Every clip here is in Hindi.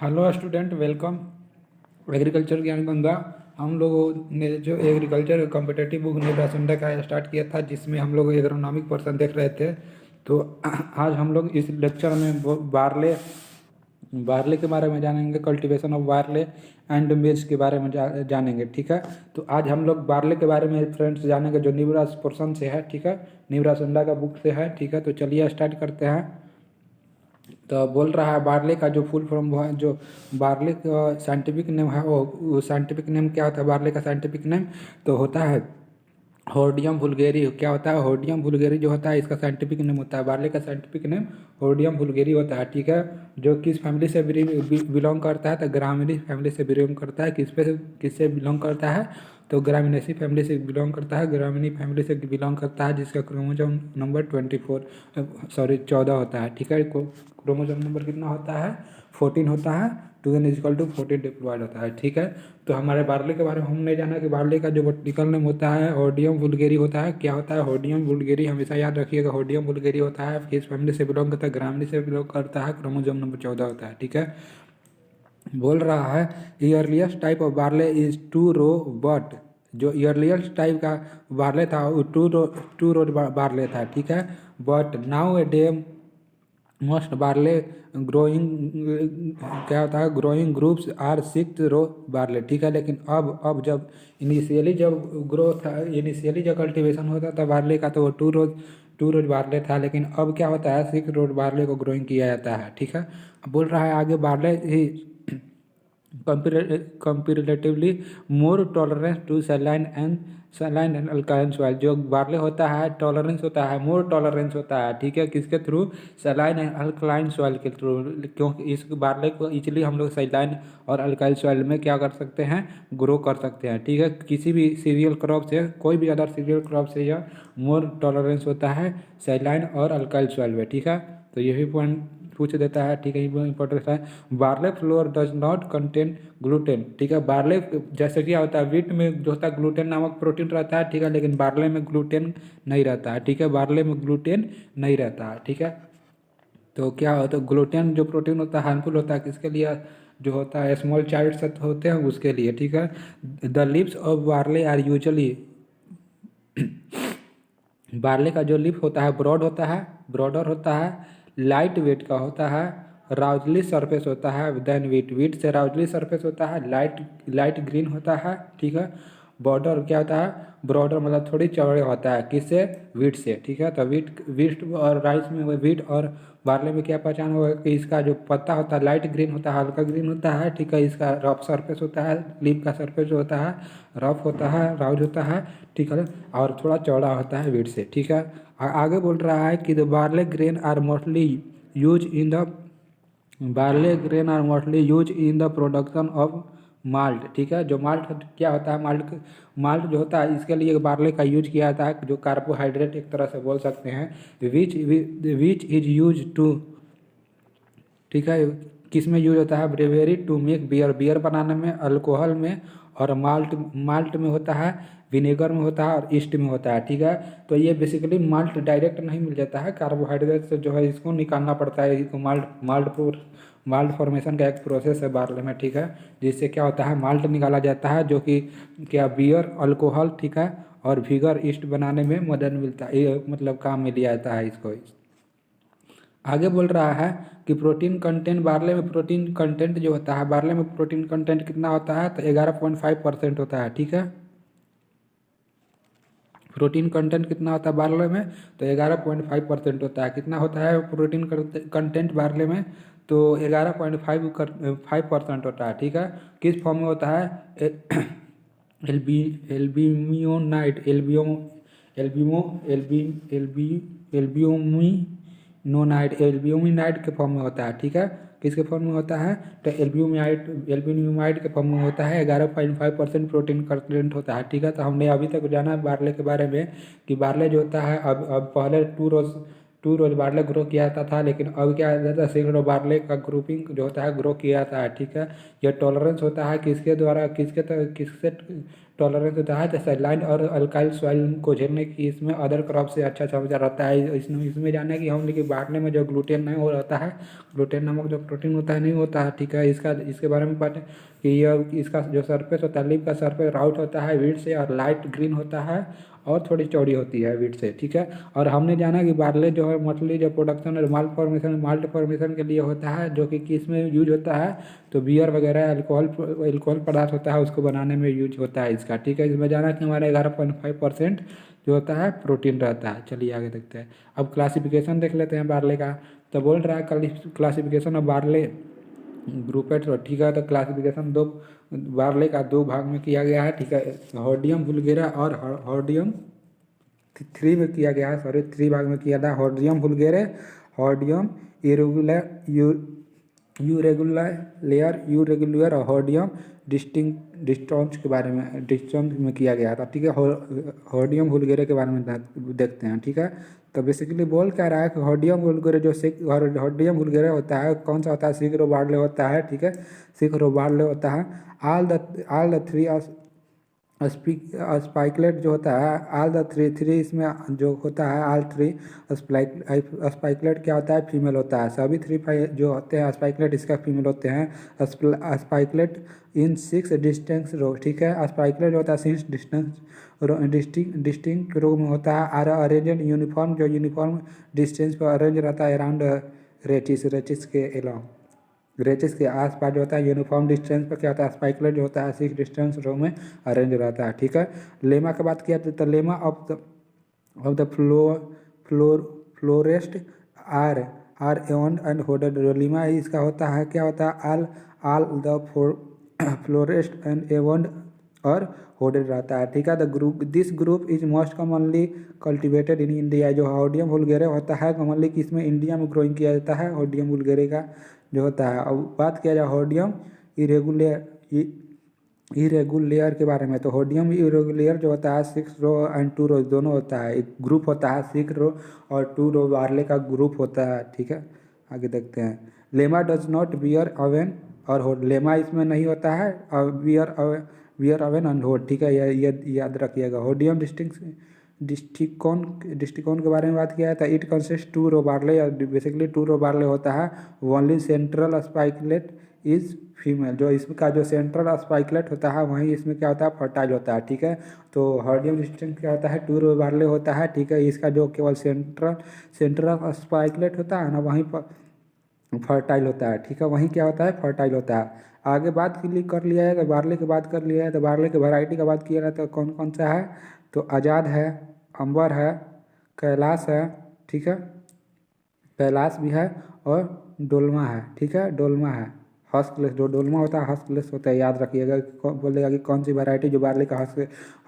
Hello student, welcome. एग्रीकल्चर ज्ञान गंगा। हम लोगों ने जो एग्रीकल्चर कॉम्पिटेटिव बुक नेब्रा सुंडा का स्टार्ट किया था, जिसमें हम लोग एग्रोनॉमिक पर्सन देख रहे थे। तो आज हम लोग इस लेक्चर में बारले बारले के बारे में जानेंगे, कल्टीवेशन ऑफ बारले एंड मिर्च के बारे में जानेंगे। ठीक है, तो आज हम लोग बारले के बारे में फ्रेंड्स जानेंगे, जो नेब्रा पोर्सन से है। ठीक है, नेब्रा सुंडा का बुक से है। ठीक है, तो चलिए स्टार्ट करते हैं। तो बोल रहा है बार्ले का जो फुल फॉर्म है, जो बार्ले का साइंटिफिक नेम है, वो साइंटिफिक नेम क्या होता है? बार्ले का साइंटिफिक नेम तो होता है होर्डियम वुल्गेरी। क्या होता है? होर्डियम वुल्गेरी जो होता है, इसका साइंटिफिक नेम होता है। बार्ले का साइंटिफिक नेम होर्डियम वुल्गेरी होता है। ठीक है, जो किस फैमिली से बिलोंग करता है? तो ग्रामिनी फैमिली से बिलोंग करता है। किससे बिलोंग करता है? तो ग्रामिनेसी फैमिली से बिलोंग करता है। ग्रामिनी फैमिली से बिलोंग करता है, जिसका क्रोमोसोम नंबर 14 होता है। ठीक है, क्रोमोसोम नंबर कितना होता है? 14 होता है। 2n=14 डिप्लॉयड होता है। ठीक है, तो हमारे बार्ले के बारे में हमने जाना कि बार्ले का जो बॉटनिकल नेम होता है होर्डियम वुल्गेरी होता है। क्या होता है? होर्डियम वुल्गेरी, हमेशा याद रखिएगा। होर्डियम वुल्गेरी होता है, किस फैमिली से बिलोंग करता है? ग्रामिनी से बिलोंग करता है। क्रोमोसोम नंबर 14 होता है। ठीक है, बोल रहा है earliest type of barley is two row but. जो ईयरलियस्ट टाइप का बार्ले था वो टू रो बार्ले था। ठीक है, but now a day most barley growing क्या होता है? Growing groups are 6 row barley. ठीक है, लेकिन अब जब इनिशियली जब कल्टीवेशन होता था बार्ले का, तो वो टू रोज बार्ले था। लेकिन अब क्या होता है? 6 रोज बार्ले को ग्रोइंग किया जाता है। ठीक है, अब बोल रहा है आगे बार्ले ही comparatively more tolerance to saline and alkaline soil. जो बार्ले होता है टॉलरेंस होता है, मोर टॉलरेंस होता है। ठीक है, किसके through? Saline and alkaline soil के थ्रू। क्योंकि इस बार्ले को इजीली हम लोग सलाइन और अल्काइल सॉइल में क्या कर सकते हैं? ग्रो कर सकते हैं। ठीक है, किसी भी सीरियल क्रॉप से, कोई भी अदर सीरियल क्रॉप से यह मोर टॉलरेंस होता है सलाइन और अल्काइल सॉइल में। ठीक है, तो यही पॉइंट पूछ देता है। ठीक है, इंपॉर्टेंट है। Barley floor does not contain gluten. ठीक है, बार्ले जैसे क्या होता है, व्हीट में जो होता है ग्लूटेन नामक प्रोटीन रहता है। ठीक है, लेकिन बार्ले में ग्लूटेन नहीं रहता है। ठीक है, बार्ले में ग्लूटेन नहीं रहता है। ठीक है, तो क्या होता है? ग्लूटेन जो प्रोटीन होता है हार्मफुल होता है किसके लिए? जो होता है स्मॉल चाइल्ड से होते हैं उसके लिए। ठीक है, the lips of barley are usually barley का जो लिप होता है ब्रॉडर होता है, लाइट वेट का होता है, राउजली सरफेस होता है देन वीट से राउजली सरफेस होता है, लाइट ग्रीन होता है। ठीक है, बॉर्डर क्या होता है? ब्रॉडर मतलब थोड़ी चौड़े होता है। किससे? वीट से। ठीक है, तो वीट और राइस में, वीट और बार्ले में क्या पहचान होगा कि इसका जो पत्ता होता है लाइट ग्रीन होता है, हल्का ग्रीन होता है। ठीक है, इसका रफ सरफेस होता है, लीफ का सरफेस जो होता है रफ होता है, राउज होता है। ठीक है, और थोड़ा चौड़ा होता है वीट से। ठीक है, आगे बोल रहा है कि the barley grain are mostly use in the barley grain are mostly use in the production of malt. ठीक है, जो माल्ट क्या होता है? माल्ट जो होता है इसके लिए बार्ले का यूज किया जाता है, जो कार्बोहाइड्रेट एक तरह से बोल सकते हैं। Which is use to. ठीक है, किस में यूज होता है? ब्रेवेरी टू मेक बियर बनाने में, अल्कोहल में, और माल्ट में होता है, विनेगर में होता है, और ईस्ट में होता है। ठीक है, तो ये बेसिकली माल्ट डायरेक्ट नहीं मिल जाता है, कार्बोहाइड्रेट से जो है इसको निकालना पड़ता है। इसको माल्ट फॉर्मेशन का एक प्रोसेस है बार्ले में। ठीक है, जिससे क्या होता है? माल्ट निकाला जाता है, जो कि क्या बियर अल्कोहल, ठीक है, और विगर ईस्ट बनाने में मदद मिलता है, ये मतलब काम में लिया जाता है इसको। आगे बोल रहा है कि प्रोटीन कंटेंट बार्ले में, प्रोटीन कंटेंट जो होता है बार्ले में, प्रोटीन कंटेंट कितना होता है? तो 11.5% होता है। ठीक है, प्रोटीन कंटेंट कितना होता है बार्ले में? तो 11.5% होता है। कितना होता है प्रोटीन कंटेंट बार्ले में? तो 11.5% होता है। ठीक है, किस फॉर्म में होता है? एल्बी एल्बियोनाइट एल्बियो एल्बी एल्बी एल्ब्यूमिनाइट के फॉर्म में होता है। ठीक है, किसके फॉर्म में होता है? तो एल्ब्यूमिनाइट के फॉर्म में होता है। 11.5% प्रोटीन कंटेंट होता है। ठीक है, तो हमने अभी तक जाना बार्ले के बारे में कि बार्ले जो होता है अब पहले टू रोज बार्ले ग्रो किया जाता था, लेकिन अब क्या जाता है? सिंगल बार्ले का ग्रुपिंग जो होता है ग्रो किया जाता है। ठीक है, यह टॉलरेंस होता है किसके द्वारा, किससे टॉलरेंस होता है, तो सैलाइन और अल्काइल सॉइल को झेलने की इसमें अदर क्रॉप से अच्छा क्षमता रहता है। इसमें जाना है कि हम देखिए बाटने में जो ग्लूटेन नहीं हो रहता है, ग्लूटेन नामक जो प्रोटीन होता है नहीं होता है, ठीक है। इसके बारे में बात कि यह इसका जो सरफेस होता है, लीफ का सरफेस राउट होता है वीट से और लाइट ग्रीन होता है और थोड़ी चौड़ी होती है वीट से, ठीक है। और हमने जाना कि बार्ले जो है मछली जो प्रोडक्शन और माल्ट फॉर्मेशन के लिए होता है, जो कि किसमें यूज होता है, तो बियर वगैरह अल्कोहल पदार्थ होता है उसको बनाने में यूज होता है इसका, ठीक है। इसमें जाना कि हमारे 11.5% जो होता है प्रोटीन रहता है। चलिए आगे देखते हैं। अब क्लासिफिकेशन देख लेते हैं बार्ले का। तो बोल रहा है क्लासिफिकेशन ऑफ बार्ले ग्रुपेट, ठीक है। तो क्लासिफिकेशन बार्ले का दो भाग में किया गया है, ठीक है। हॉर्डियम वुल्गेरा और हॉर्डियम थ्री में किया गया है, सॉरी 3 भाग में किया था। हॉर्डियम वुल्गेरे, हॉर्डियम यूरेगुलर और हॉर्डियम डिस्टॉन्स के बारे में किया गया था, ठीक है। हॉर्डियम वुल्गेरे के बारे में देखते हैं, ठीक है। तो बेसिकली बोल क्या रहा है कि हॉर्डियम वुल्गेरे हॉर्डियम वुल्गेरे होता है, कौन सा होता है, सिग्रो बार्ले होता है, ठीक है। सिग्रो बार्ले होता है। ऑल द थ्री स्पाइकलेट जो होता है, ऑल द थ्री इसमें जो होता है, ऑल थ्री स्पाइकलेट क्या होता है, फीमेल होता है। सभी 3 जो होते हैं स्पाइकलेट इसका फीमेल होते हैं। स्पाइकलेट इन 6 डिस्टिंक्ट रो, ठीक है। स्पाइकलेट जो होता है 6 डिस्टिंक्ट रो में होता है। आर अरेंज यूनिफॉर्म, जो यूनिफॉर्म डिस्टेंस पर अरेंज रहता है अराउंड रेचिस के अलाउ, रेचिस के आसपास जो होता है यूनिफॉर्म डिस्टेंस पर क्या होता है, स्पाइकलेट जो होता है 6 डिस्टेंस रो में अरेंज रहता है, ठीक है। लेमा की बात किया तो lemma of the florets are awned and hooded. Lemma इसका होता है क्या होता है, all the florets and awned और होडेड रहता है, ठीक है। This group is most commonly cultivated in India. जो हॉर्डियम वुल्गेरे होता है कॉमनली किसमें, इंडिया में ग्रोइंग किया जाता है हॉर्डियम वुल्गेरे का जो होता है। अब बात किया जाए हॉर्डियम इरेगुलर के बारे में, तो हॉर्डियम इरेगुलर जो होता है 6 रो एंड 2 रो दोनों होता है। एक ग्रुप होता है 6 रो और 2 रो बार्ले का ग्रुप होता है, ठीक है। आगे देखते हैं। लेमा डज नॉट बियर अवेन और होड, लेमा इसमें नहीं होता है और बियर अवेन एंड होड, ठीक है। यह याद रखिएगा। हॉर्डियम डिस्टिकोन के बारे में बात किया है तो it consist 2 row barley, basically 2 row barley होता है। Only central spikelet is female, जो इसका जो सेंट्रल स्पाइकलेट होता है वहीं इसमें क्या होता है, फर्टाइल होता है, ठीक है। तो हॉर्डियम डिस्टिंक्ट क्या होता है, 2 रो बार्ले होता है, ठीक है। इसका जो केवल सेंट्रल स्पाइकलेट होता है ना वहीं पर फर्टाइल होता है, ठीक है। वहीं क्या होता है, फर्टाइल होता है। आगे बात कर लिया है तो बार्ले की बात कर लिया है, तो बार्ले की वैरायटी का बात किया है तो कौन कौन सा है, तो आज़ाद है, अंबर है, कैलाश है, ठीक है। कैलाश भी है और डोलमा है, ठीक है। डोलमा है, हस्कलेस, जो डोलमा होता है हस्कलेस होता है, याद रखिएगा। बोलेगा कि कौन सी वैरायटी जो बार्ले का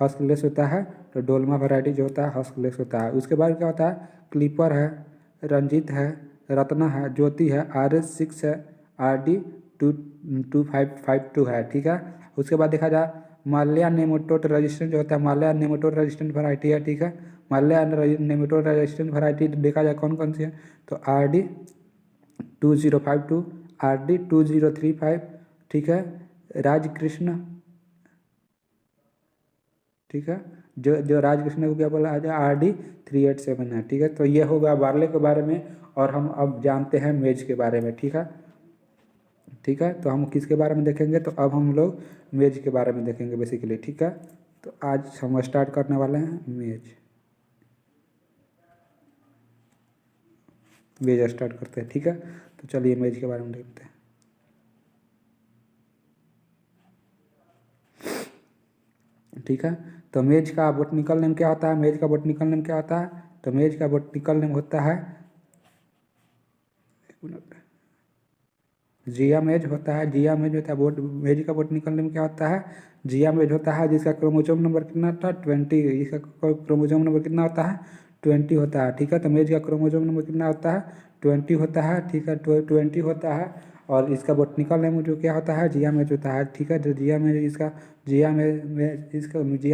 हस्कलेस होता है, तो डोलमा वैरायटी जो होता है हस्कलेस होता है। उसके बाद क्या होता है, क्लीपर है, रंजीत है, रत्ना है, ज्योति है, RS6 है, RD 2552 है, ठीक है। उसके बाद देखा जाए माल्या नेमेटोड रेजिस्टेंट जो होता है, माल्या नेमेटोड रेजिस्टेंट वैरायटी है, ठीक है। माल्या नेमेटोड रेजिस्टेंट वैरायटी देखा जाए कौन कौन सी है, तो RD 2052, RD 2035, ठीक है। राजकृष्ण, ठीक है। जो राजकृष्ण को क्या बोला है, RD 387 है, ठीक है। तो ये होगा बार्ले के बारे में। और हम अब जानते हैं मेज के बारे में, ठीक है। ठीक है, तो हम किसके बारे में देखेंगे, तो अब हम लोग मेज के बारे में देखेंगे बेसिकली, ठीक है। तो आज हम स्टार्ट करने वाले हैं मेज स्टार्ट करते हैं, ठीक है। तो चलिए मेज के बारे में देखते हैं। ठीक है, तो मेज का बोटनिकल नेम क्या होता है, मेज का बोटनिकल नेम क्या होता है, तो मेज का बोटनिकल नेम होता है जिया मेज होता है। जिया मेज होता है, मेज का बोटनिकल नेम क्या होता है, जिया मेज होता है, जिसका क्रोमोसोम नंबर कितना होता है 20, इसका क्रोमोसोम नंबर कितना होता है 20 होता है, ठीक है। तो मेज का क्रोमोसोम नंबर कितना होता है 20 होता है, ठीक है, 20 होता है। और इसका बोटनिकल नेम जो क्या होता है, जिया मेज होता है, ठीक है। जो जिया में इसका जिया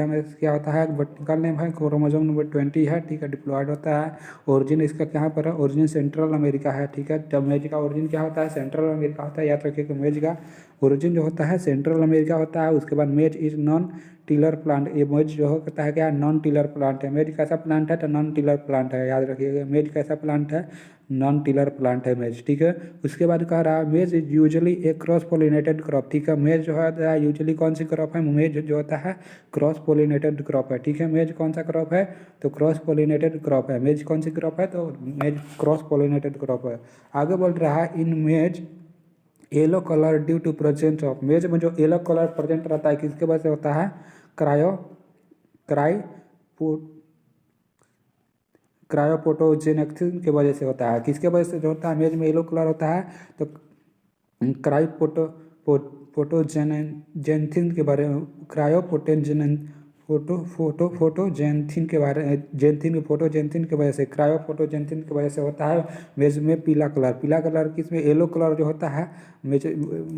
में क्या होता है, बोटनिकल नेम है क्रोमोसोम नंबर 20 है, ठीक है। डिप्लॉयड होता है। ओरिजिन इसका कहाँ पर है, ओरिजिन सेंट्रल अमेरिका है, ठीक है। जब मेज का ओरिजिन क्या होता है, सेंट्रल अमेरिका होता है, याद रखिए कि मेज का ओरिजिन जो होता है सेंट्रल अमेरिका होता है। उसके बाद मेज इज नॉन टिलर प्लांट, ये मेज जो होता है क्या, नॉन टिलर प्लांट है। मेज कैसा प्लांट है, तो नॉन टिलर प्लांट है, याद रखिएगा। मेज कैसा प्लांट है, नॉन टिलर प्लांट है मेज, ठीक है। उसके बाद कह रहा है maize is usually A cross pollinated crop, ठीक है। मेज जो है यूजुअली कौन सी क्रॉप है, मेज जो होता है क्रॉस पोलिनेटेड क्रॉप है, ठीक है। मेज कौन सा क्रॉप है, तो क्रॉस पोलिनेटेड क्रॉप है। मेज कौन सी क्रॉप है, तो मेज क्रॉस पोलिनेटेड क्रॉप है। आगे बोल रहा है in maize yellow colour due to presence of, maize में जो येलो कलर प्रेजेंट रहता है किसके वजह से होता है, क्राई क्रायोपोटोजेनेक्सिन के वजह से होता है। किसके वजह से जो होता है मेज में येलो कलर होता है, तो क्रायोपोटोजेनेंथिन के बारे में, फोटोजेंथिन के बारे में, फोटोजेंथिन की वजह से, क्रायोपोटोजेंथिन की वजह से होता है मेज में पीला कलर किसमें, येलो कलर जो होता है मेज,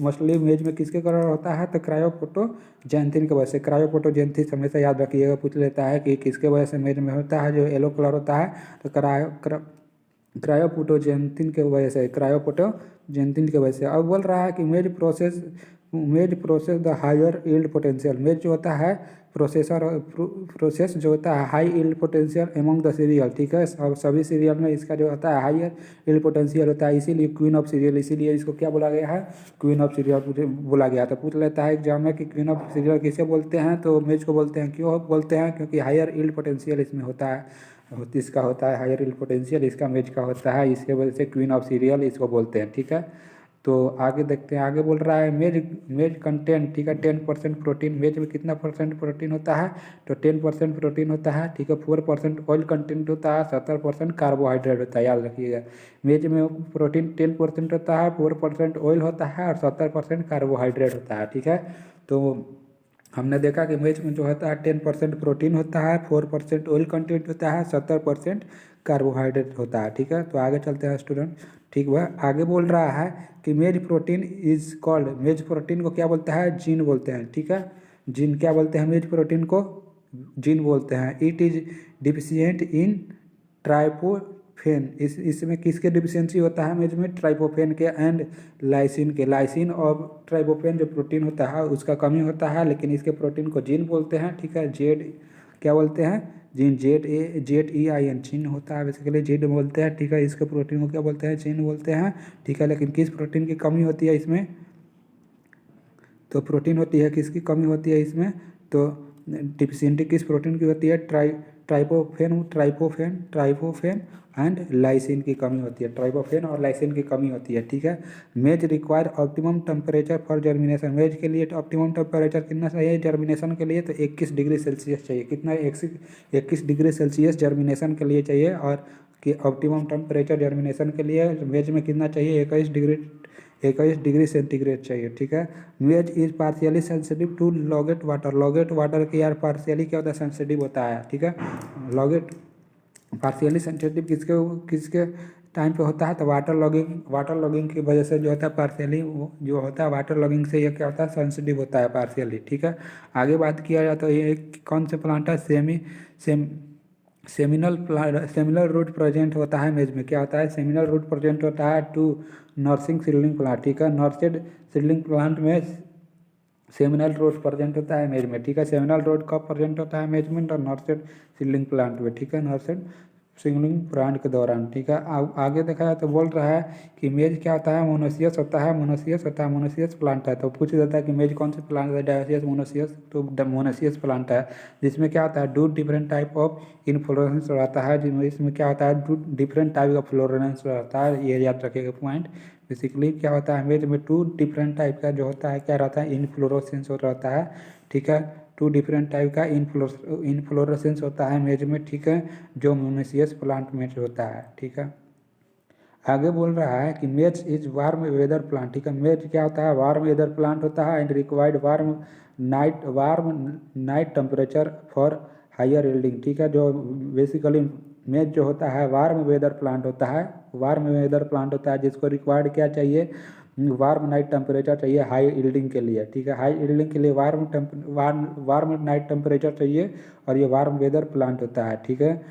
मोस्टली मेज में किसके कलर होता है, तो क्रायोपोटोजेंथिन की वजह से। क्रायोपोटोजेंथिन हमेशा याद रखिएगा, पूछ लेता है कि किसके वजह से मेज में होता है जो येलो कलर होता है, तो क्रायोपोटोजेंथिन के वजह से, क्रायोपोटोजेंथिन की वजह से। अब बोल रहा है कि maize process the higher yield potential, maize जो होता है प्रोसेस जो होता है high yield potential among the cereal, ठीक है। सभी सीरियल में इसका जो होता है हायर यील्ड पोटेंशियल होता है, इसीलिए क्वीन ऑफ सीरियल, इसीलिए इसको क्या बोला गया है, क्वीन ऑफ सीरियल बोला गया। तो पूछ लेता है एग्जाम में कि क्वीन ऑफ सीरियल किसे बोलते हैं, तो मेज को बोलते हैं। क्यों बोलते हैं, क्योंकि हायर यील्ड पोटेंशियल इसमें होता है, इसका होता है हायर यील्ड पोटेंशियल, इसका मेज का होता है, इसके वजह से क्वीन ऑफ सीरियल इसको बोलते हैं, ठीक है। तो आगे देखते हैं, आगे बोल रहा है मेज कंटेंट, ठीक है, 10% प्रोटीन। मेज में कितना परसेंट प्रोटीन होता है, तो 10% प्रोटीन होता है, ठीक है। 4% ऑयल कंटेंट होता है, 70% कार्बोहाइड्रेट होता है, याद रखिएगा। मेज में प्रोटीन 10% होता है, 4% ऑयल होता है और 70% कार्बोहाइड्रेट होता है, ठीक है। तो हमने देखा कि मेज में जो होता है 10% प्रोटीन होता है, 4% ऑयल कंटेंट होता है, 70% कार्बोहाइड्रेट होता है, ठीक है। तो आगे चलते हैं स्टूडेंट, ठीक है। आगे बोल रहा है कि मेज प्रोटीन इज कॉल्ड, मेज प्रोटीन को क्या बोलता है, जीन बोलते हैं, ठीक है। जीन क्या बोलते हैं, मेज प्रोटीन को जीन बोलते हैं। इट इज डिफिशियंट इन ट्राइपोफेन, इसमें किसके डिफिशियंसी होता है मेज में, ट्राइपोफेन के एंड लाइसिन के। लाइसिन और ट्राइपोफेन जो प्रोटीन होता है उसका कमी होता है, लेकिन इसके प्रोटीन को जीन बोलते हैं, ठीक है। जेड क्या बोलते हैं, जीन, ZEIN जीन होता है, बेसिकली जीन बोलते हैं, ठीक है। इसके प्रोटीन को क्या बोलते हैं, जीन बोलते हैं, ठीक है। लेकिन किस प्रोटीन की कमी होती है इसमें, तो प्रोटीन होती है, किसकी कमी होती है इसमें, तो डिफिशियंटी किस प्रोटीन की होती है, ट्राइपोफेन एंड लाइसिन की कमी होती है, ट्राइपोफेन और लाइसिन की कमी होती है, ठीक है। मेज require optimum temperature for germination, मेज के लिए ऑप्टिमम टेम्परेचर कितना चाहिए जर्मिनेशन के लिए, तो 21 डिग्री सेल्सियस चाहिए। कितना, 21 डिग्री सेल्सियस जर्मिनेशन के लिए चाहिए। और कि ऑप्टिमम टेम्परेचर जर्मिनेशन के लिए मेज में कितना चाहिए, 21 डिग्री सेंटीग्रेड चाहिए, ठीक है। Maize is partially sensitive to logged water, logged water की यार पार्शियली क्या होता है, सेंसिटिव होता है, ठीक है। लॉगेट पार्शियली सेंसिटिव किसके टाइम पे होता है, तो वाटर लॉगिंग की वजह से जो होता है पार्शियली जो होता है वाटर लॉगिंग से ये क्या होता है, सेंसिटिव होता है पार्शियली, ठीक है। आगे बात किया जाए तो ये कौन से प्लांट है, सेमिनल रूट प्रेजेंट होता है मेज में, क्या होता है, सेमिनल रूट प्रेजेंट होता है टू नर्सिंग सीडलिंग प्लांट, ठीक है। नर्सेड सीडलिंग प्लांट में सेमिनल रूट प्रेजेंट होता है मेज में, ठीक है। सेमिनल रूट कब प्रेजेंट होता है मेज में, तो नर्सेड सीडलिंग प्लांट में, ठीक है, नर्सेड सीडलिंग प्लांट के दौरान, ठीक है। आगे देखा जाए तो बोल रहा है कि मेज क्या होता है, मोनोसियस होता है, मोनोसियस प्लांट है। तो पूछ देता है कि मेज कौन से प्लांट है, डायोसियस, मोनोसियस, तो मोनोसियस प्लांट है, जिसमें क्या होता है, two different type of inflorescence रहता है, जिसमें क्या होता है, two different type of florescence रहता है, ये याद रखिएगा पॉइंट। बेसिकली क्या होता है, मेज में टू डिफरेंट टाइप का जो होता है क्या रहता है, इनफ्लोरेसेंस रहता है, ठीक है। टू डिफरेंट टाइप का इनफ्लोरेसेंस होता है मेज में, ठीक है, जो मोनोसियस प्लांट में होता है, ठीक है। आगे बोल रहा है कि मेज इज वार्म वेदर प्लांट, ठीक है। मेज क्या होता है, वार्म वेदर प्लांट होता है and required warm night temperature for higher yielding, ठीक है। जो बेसिकली मेज जो होता है वार्म वेदर प्लांट होता है, जिसको रिक्वायर्ड क्या चाहिए, वार्म नाइट टेम्परेचर चाहिए हाई यील्डिंग के लिए, ठीक है। हाई यील्डिंग के लिए वार्म नाइट टेम्परेचर चाहिए, और ये वार्म वेदर प्लांट होता है, ठीक है।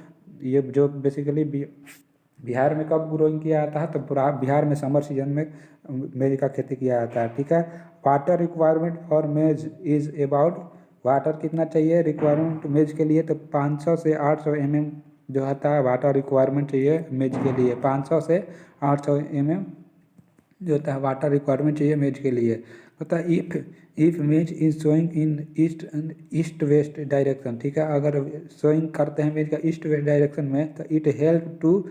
ये जो बेसिकली बिहार में कब ग्रोइंग किया जाता है, तो पूरा बिहार में समर सीजन में मेज का खेती किया जाता है, ठीक है। वाटर रिक्वायरमेंट फॉर मेज इज अबाउट, वाटर कितना चाहिए रिक्वायरमेंट मेज के लिए, तो 500 से 800 mm जो होता है वाटर रिक्वायरमेंट चाहिए मेज के लिए, 500 से 800 mm जो होता है वाटर रिक्वायरमेंट चाहिए मेज के लिए। होता है if maize is sowing in east west direction, ठीक है। अगर सोइंग करते हैं मेज का ईस्ट वेस्ट डायरेक्शन में, तो it help to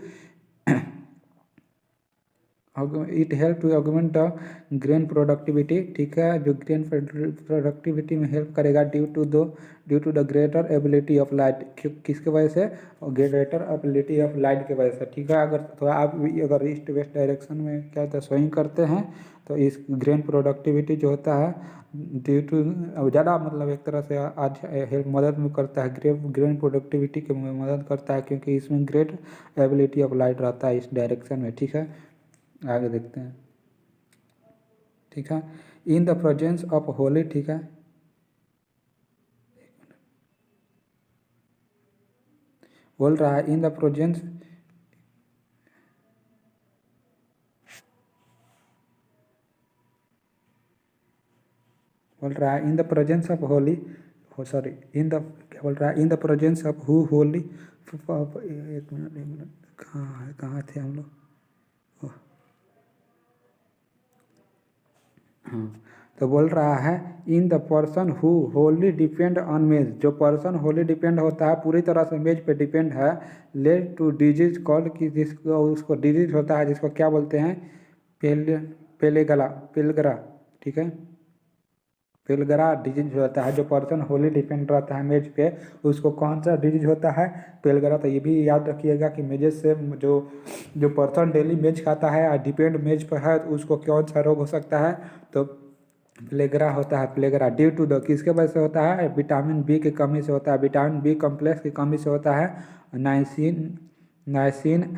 augment the grain productivity, ठीक है। जो ग्रेन प्रोडक्टिविटी में हेल्प करेगा due to the greater ability of light, किसके वजह से, ग्रेटर एबिलिटी ऑफ लाइट की वजह से, ठीक है। अगर तो आप अगर ईस्ट वेस्ट डायरेक्शन में क्या होता है स्विंग करते हैं, तो इस ग्रेन प्रोडक्टिविटी जो होता है ड्यू टू ज़्यादा मतलब एक तरह से आज हेल्प मदद में करता है, ग्रेन प्रोडक्टिविटी की मदद करता है, क्योंकि इसमें ग्रेट एबिलिटी ऑफ लाइट रहता है इस डायरेक्शन में, ठीक है। आगे देखते हैं, ठीक है। In the presence of Holi, ठीक है, बोल रहा है इन द प्रेजेंस, बोल रहा है in the presence of Holi, sorry in the, क्या बोल रहा है, in the presence of who Holi, एक मिनट कहाँ थे हम लोग, हाँ। तो बोल रहा है in the person who Holi depend on मेज, जो पर्सन होली डिपेंड होता है पूरी तरह से मेज पे डिपेंड है, लेड टू डिजीज कॉल्ड, कि जिसको उसको डिजीज होता है जिसको क्या बोलते हैं, पेलगरा, ठीक है। पेलगरा डिजीज होता है, जो पर्सन होली डिपेंड रहता है मेज पे, उसको कौन सा डिजीज होता है, पेलगरा। तो ये भी याद रखिएगा कि मेजेस से जो पर्सन डेली मेज खाता है और डिपेंड मेज पर है, तो उसको कौन सा रोग हो सकता है, तो प्लेगरा होता है, प्लेगरा। ड्यू टू द, किसके वजह से होता है, विटामिन बी की कमी से होता है, विटामिन बी कॉम्प्लेक्स की कमी से होता है, niacin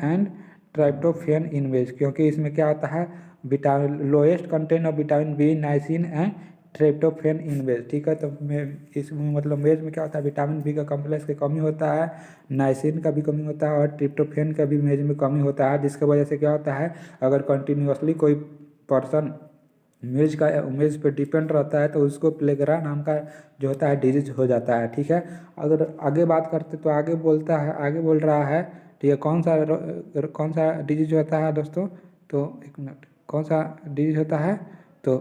and tryptophan in maize, क्योंकि इसमें क्या होता है, vitamin lowest content of vitamin B, niacin and tryptophan in maize, ठीक है। तो इसमें मतलब वेज में क्या होता है, विटामिन बी का कॉम्प्लेक्स की कमी होता है, नाइसिन का भी कमी होता है, और ट्रिप्टोफेन का भी मेज में कमी होता है, जिसकी वजह से क्या होता है, अगर कंटिन्यूसली कोई पर्सन मेज पे डिपेंड रहता है, तो उसको प्लेगरा नाम का जो होता है डिजीज हो जाता है, ठीक है। अगर आगे बात करते तो आगे बोलता है, आगे बोल रहा है, ठीक है, कौन सा डिजीज होता है दोस्तों, तो एक मिनट, कौन सा डिजीज होता है, तो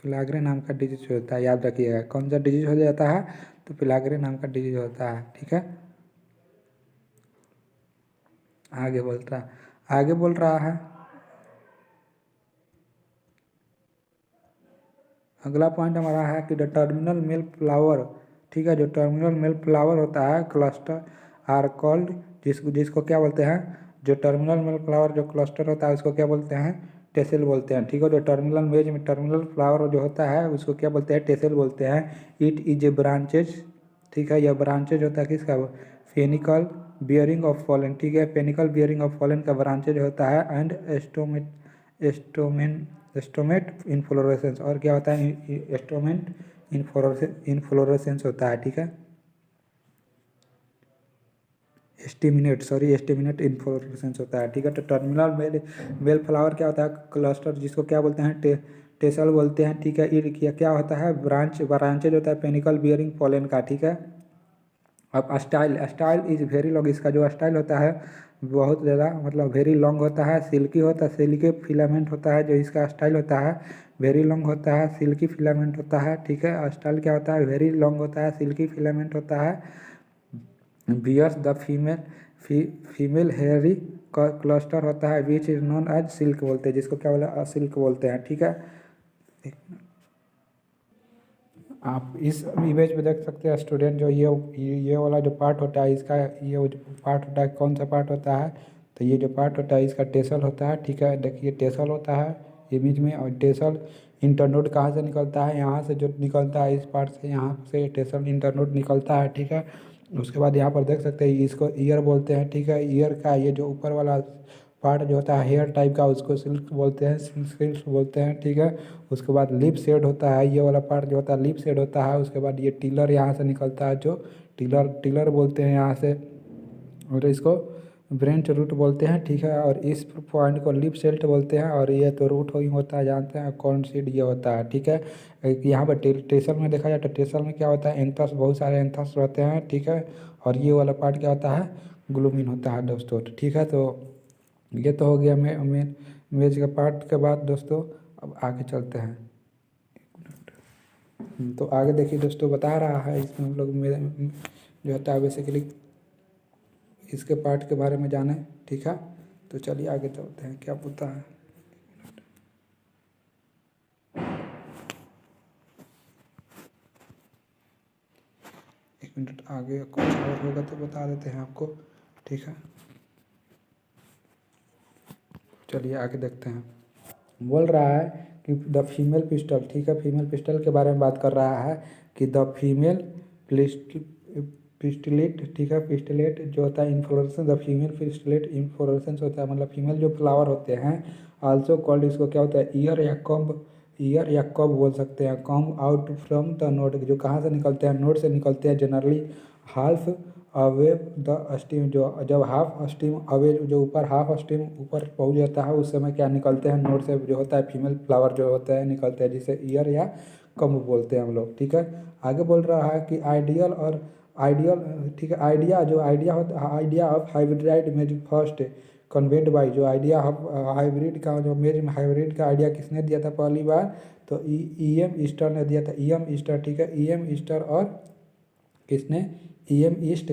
पिलाग्रे नाम का डिजीज होता है, याद रखिएगा कौन सा डिजीज हो जाता है, तो पिलाग्रे नाम का डिजीज होता है, ठीक है। आगे बोल रहा है, अगला पॉइंट हमारा है कि द टर्मिनल मेल फ्लावर, ठीक है। जो टर्मिनल मेल फ्लावर होता है क्लस्टर आर कॉल्ड, जिसको क्या बोलते हैं, जो टर्मिनल मेल फ्लावर जो क्लस्टर होता है उसको क्या बोलते हैं, टेसल बोलते हैं, ठीक है। जो टर्मिनल मेज में टर्मिनल फ्लावर जो होता है उसको क्या बोलते हैं, टेसल बोलते हैं। इट इज ए ब्रांचेज, ठीक है, यह ब्रांचेज होता है किसका, फेनिकल बियरिंग ऑफ फॉलन, ठीक है। फेनिकल बियरिंग ऑफ फॉलन का ब्रांचेज होता है, एंड एस्टोमेट इनफ्लोरेसेंस, और क्या होता है, एस्टोमेट इनफ्लोरेसेंस होता है, ठीक है। एस्टिमिनेट इन्फ्लोरेसेंस होता है, ठीक है। तो टर्मिनल मेल फ्लावर क्या होता है, क्लस्टर, जिसको क्या बोलते हैं, टेसल बोलते हैं, ठीक है। ये क्या होता है, ब्रांचेज होता है पेनिकल बियरिंग पॉलन का, ठीक है। अब स्टाइल इज वेरी लॉन्ग, इसका जो स्टाइल होता है बहुत ज़्यादा मतलब वेरी लॉन्ग होता है, सिल्की होता है, सिल्की फिलामेंट होता है, जो इसका स्टाइल होता है वेरी लॉन्ग होता है, सिल्की फिलामेंट होता है, ठीक है। स्टाइल क्या होता है, वेरी लॉन्ग होता है, सिल्की फिलामेंट होता है। Bears the female hairy cluster होता है, which is known as silk बोलते हैं, जिसको क्या बोला, सिल्क बोलते हैं, ठीक है। आप इस इमेज में देख सकते हैं स्टूडेंट, जो ये वाला जो पार्ट होता है इसका, ये जो पार्ट होता है कौन सा पार्ट होता है, तो ये जो पार्ट होता है इसका टेसल होता है, ठीक है। देखिए टेसल होता है इमेज में, और टेसल इंटरनोड कहाँ से निकलता है, यहाँ से जो निकलता है इस पार्ट से, यहाँ से टेसल इंटरनोड निकलता है, ठीक है। उसके बाद यहाँ पर देख सकते हैं इसको ईयर बोलते हैं, ठीक है। ईयर का ये जो ऊपर वाला पार्ट जो होता है हेयर टाइप का उसको सिल्क बोलते हैं, सिल्क बोलते हैं, ठीक है। उसके बाद लिप शेड होता है, ये वाला पार्ट जो होता है लिप शेड होता है। उसके बाद ये टिलर यहाँ से निकलता है, जो टिलर टिलर बोलते हैं यहाँ से, और इसको ब्रेंच रूट बोलते हैं, ठीक है। और इस पॉइंट को लिप सेल्ट बोलते हैं, और ये तो रूट ही होता है, जानते हैं कौन सीड ये होता है, ठीक है। यहाँ पर टेसल में देखा जाए तो टेसल में क्या होता है, एंथस, बहुत सारे एंथस रहते हैं, ठीक है। और ये वाला पार्ट क्या होता है, ग्लूमिन होता है दोस्तों, ठीक है। तो ये तो हो गया मेन मेज का पार्ट के बाद दोस्तों अब आगे चलते हैं। तो आगे देखिए दोस्तों, बता रहा है इसमें हम लोग जो होता है बेसिकली इसके पार्ट के बारे में जाने, ठीक है। तो चलिए आगे चलते हैं, क्या बोलता है। एक मिनट, आगे कुछ और होगा तो बता देते हैं आपको, ठीक है। चलिए आगे देखते हैं। बोल रहा है कि द फीमेल पिस्टल, ठीक है, फीमेल पिस्टल के बारे में बात कर रहा है कि द फीमेल पिस्टलेट, ठीक है, पिस्टलेट जो होता है इन्फ्लोरेसेंस, द फीमेल पिस्टलेट इन्फ्लोरेसेंस होता है, मतलब फीमेल जो फ्लावर होते हैं, आल्सो कॉल्ड, इसको क्या होता है, ईयर या कब बोल सकते हैं, come out from the node, जो कहाँ से निकलते हैं, नोड से निकलते हैं, generally half away the steam, जो जब हाफ स्टीम अवे, जो ऊपर हाफ स्टीम ऊपर पहुंच जाता है उस समय क्या निकलते हैं, नोड से जो होता है फीमेल फ्लावर जो होता है निकलते हैं, जिसे ईयर या कम बोलते हैं हम लोग, ठीक है। आगे बोल रहा है कि आइडियल, ठीक है, आइडिया होता है, idea of hybrid image first conveyed by, जो आइडिया ऑफ हाइब्रिड का, जो इमेज में हाइब्रिड का आइडिया किसने दिया था पहली बार, तो ई एम ईस्टर ने दिया था, ई एम ईस्टर, ठीक है, ई एम ईस्टर, और किसने, E M East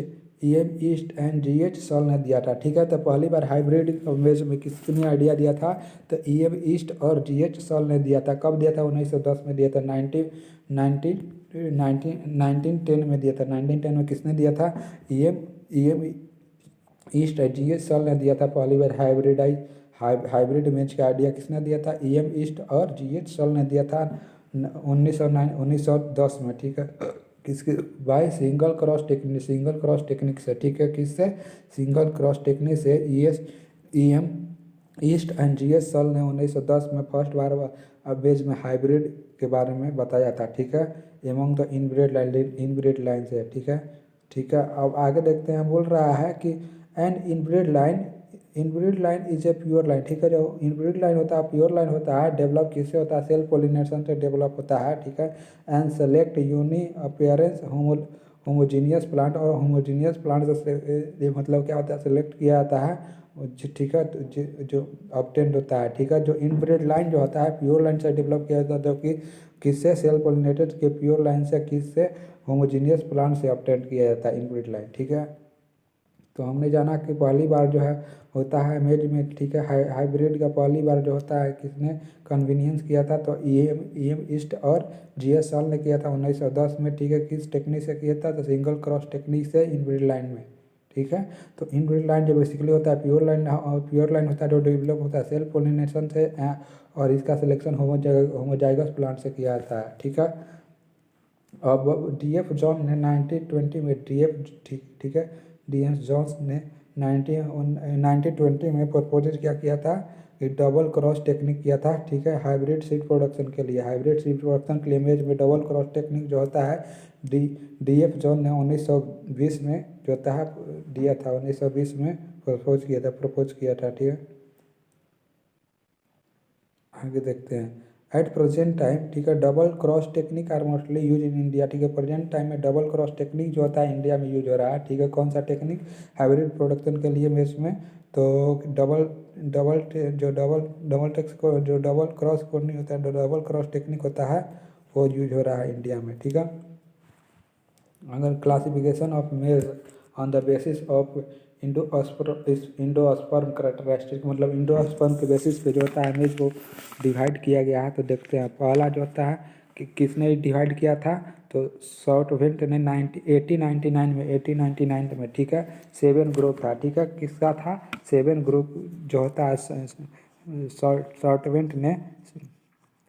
and G H Shull ने दिया था, ठीक है। तो पहली बार हाइब्रिड इमेज में किसने आइडिया दिया था, तो ई एम ईस्ट और जी एच सल ने दिया था। कब दिया था, 1910 में दिया था, 1910 में दिया था, 1910 में किसने दिया था, ई एम ईस्ट और जी एच सल ने दिया था पहली बार हाइब्रिड इमेज का आइडिया किसने दिया था, ई एम ईस्ट और जी एच सल ने दिया था 1910 में, ठीक है। किसके, बाय सिंगल क्रॉस टेक्निक से, ठीक है, किससे, सिंगल क्रॉस टेक्निक से E M East and G S Shull ने 1910 में फर्स्ट बार बेज में हाइब्रिड के बारे में बताया था, ठीक है, एमंग द इनब्रेड लाइन से, ठीक है, ठीक है। अब आगे देखते हैं, बोल रहा है कि an inbred line is a pure line, ठीक है। जो इनब्रीड लाइन होता है प्योर लाइन होता है, डेवलप किससे होता है, सेल्फ पोलिनेशन से डेवलप होता है, ठीक है। And select uni appearance homogeneous plant, और होमोजीनियस प्लांट से मतलब क्या होता है, सेलेक्ट किया जाता है, ठीक है, जो ऑब्टेन्ड होता है, ठीक है। जो इनब्रीड लाइन जो होता है प्योर लाइन से डेवलप किया जाता है, जबकि किससे, सेल्फ पोलिनेटेड के प्योर लाइन से, किससे, होमोजीनियस प्लांट से ऑब्टेन्ड किया जाता है इनब्रीड लाइन, ठीक है। तो हमने जाना कि पहली बार जो है होता है इमेज में, ठीक है, हाइब्रिड का पहली बार जो होता है किसने कन्वीनियंस किया था, तो ई एम ईस्ट और जी एस सल ने किया था 1910 में, ठीक है। किस टेक्निक से किया था, तो सिंगल क्रॉस टेक्निक से इनब्रीड लाइन में, ठीक है। तो इनब्रीड लाइन जो बेसिकली होता है प्योर लाइन होता है, जो डेवलप होता है सेल्फ पोलिनेशन से, और इसका सिलेक्शन होमोजाइगस प्लांट से किया जाता है, ठीक है। अब डी एफ जॉन ने 1920 में ठीक है, डी एफ जॉन्स ने 1920 में प्रपोज क्या किया था, कि डबल क्रॉस टेक्निक किया था, ठीक है, हाइब्रिड सीड प्रोडक्शन के लिए, इमेज में डबल क्रॉस टेक्निक जो होता है डी एफ जॉन ने 1920 में जो होता है दिया था, 1920 में प्रपोज किया था, ठीक है। आगे देखते हैं, एट प्रेजेंट टाइम, ठीक है, double cross technique are mostly use in India, ठीक है। प्रेजेंट टाइम में डबल क्रॉस टेक्निक जो होता है इंडिया में यूज हो रहा है, ठीक है। कौन सा टेक्निक, हाइब्रिड प्रोडक्शन के लिए मेष में, तो डबल क्रॉस नहीं होता है, डबल क्रॉस टेक्निक होता है, वो यूज हो रहा है इंडिया में, ठीक है। अगर क्लासिफिकेशन ऑफ मेज on the basis of endosperm characteristic, मतलब इंडोस्पर्म के बेसिस पे जो होता है इमेज को डिवाइड किया गया है। तो देखते हैं, पहला जो होता है कि किसने डिवाइड किया था, तो सॉर्टवेंट ने 1899 में, ठीक है, 7 ग्रुप था, ठीक है। किसका था, 7 ग्रुप जो होता है, सॉर्टवेंट ने